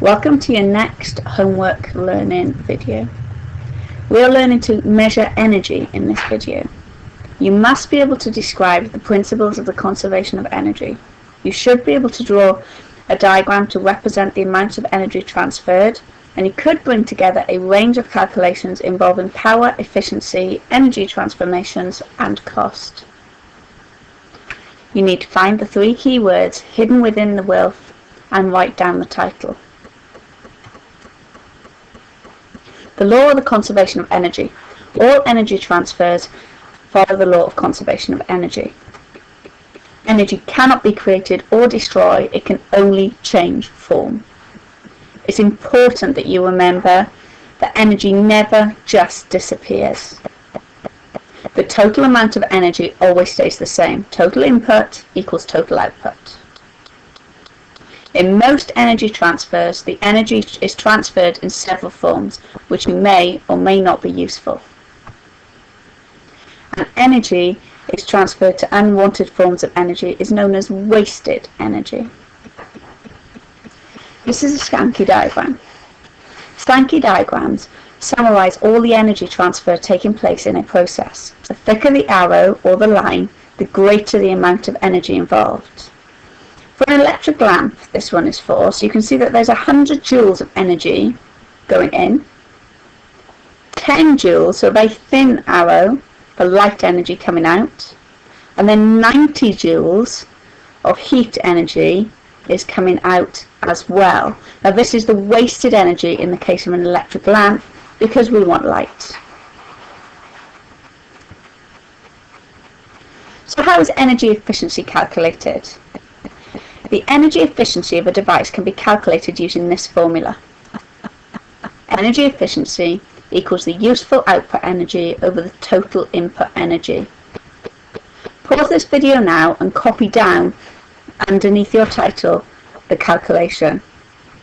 Welcome to your next homework learning video. We are learning to measure energy in this video. You must be able to describe the principles of the conservation of energy. You should be able to draw a diagram to represent the amount of energy transferred, and you could bring together a range of calculations involving power, efficiency, energy transformations, and cost. You need to find the 3 keywords hidden within the WILF and write down the title. The law of the conservation of energy. All energy transfers follow the law of conservation of energy. Energy cannot be created or destroyed, it can only change form. It's important that you remember that energy never just disappears. The total amount of energy always stays the same. Total input equals total output. In most energy transfers, the energy is transferred in several forms, which may or may not be useful. And energy is transferred to unwanted forms of energy is known as wasted energy. This is a Sankey diagram. Sankey diagrams summarize all the energy transfer taking place in a process. The thicker the arrow or the line, the greater the amount of energy involved. For an electric lamp, this one is for, so you can see that there's 100 joules of energy going in, 10 joules, so a very thin arrow, for light energy coming out, and then 90 joules of heat energy is coming out as well. Now this is the wasted energy in the case of an electric lamp because we want light. So how is energy efficiency calculated? The energy efficiency of a device can be calculated using this formula. Energy efficiency equals the useful output energy over the total input energy. Pause this video now and copy down underneath your title the calculation.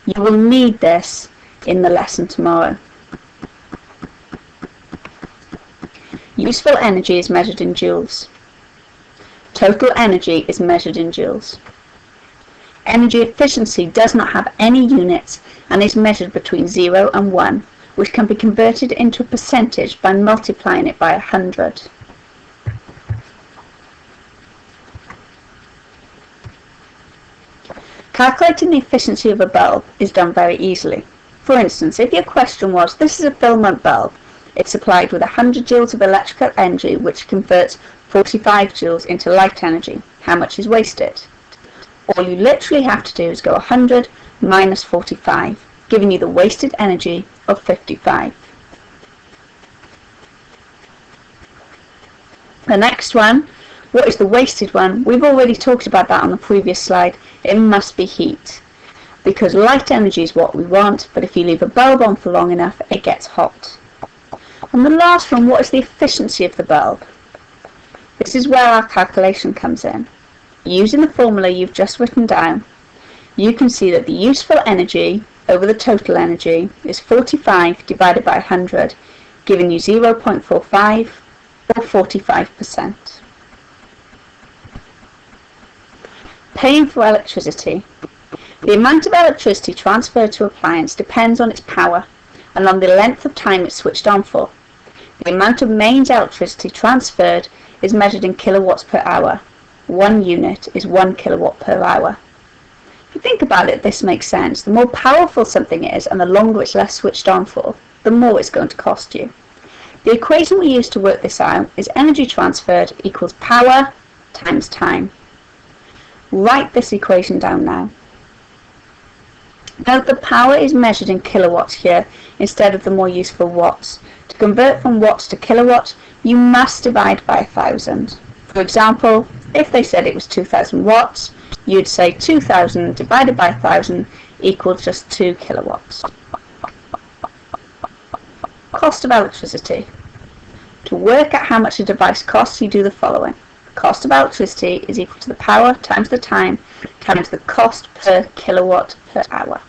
You will need this in the lesson tomorrow. Useful energy is measured in joules. Total energy is measured in joules. Energy efficiency does not have any units and is measured between 0 and 1, which can be converted into a percentage by multiplying it by 100. Calculating the efficiency of a bulb is done very easily. For instance, if your question was, this is a filament bulb, it's supplied with 100 joules of electrical energy which converts 45 joules into light energy. How much is wasted? All you literally have to do is go 100 minus 45, giving you the wasted energy of 55. The next one, what is the wasted one? We've already talked about that on the previous slide. It must be heat, because light energy is what we want, but if you leave a bulb on for long enough, it gets hot. And the last one, what is the efficiency of the bulb? This is where our calculation comes in. Using the formula you've just written down, you can see that the useful energy over the total energy is 45 divided by 100, giving you 0.45 or 45%. Paying for electricity. The amount of electricity transferred to an appliance depends on its power and on the length of time it's switched on for. The amount of mains electricity transferred is measured in kilowatts per hour. 1 unit is 1 kilowatt per hour. If you think about it, this makes sense. The more powerful something is and the longer it's left switched on for, the more it's going to cost you. The equation we use to work this out is energy transferred equals power times time. Write this equation down now. Note the power is measured in kilowatts here instead of the more useful watts. To convert from watts to kilowatts, you must divide by 1,000. For example, if they said it was 2,000 watts, you'd say 2,000 divided by 1,000 equals just 2 kilowatts. Cost of electricity. To work out how much a device costs, you do the following. Cost of electricity is equal to the power times the time times the cost per kilowatt per hour.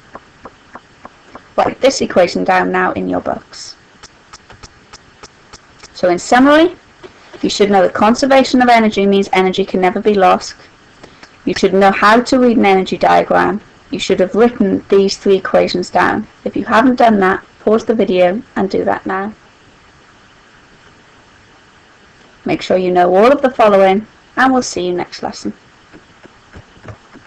Write this equation down now in your books. So in summary, you should know that conservation of energy means energy can never be lost. You should know how to read an energy diagram. you should have written these 3 equations down. If you haven't done that, pause the video and do that now. Make sure you know all of the following, and we'll see you next lesson.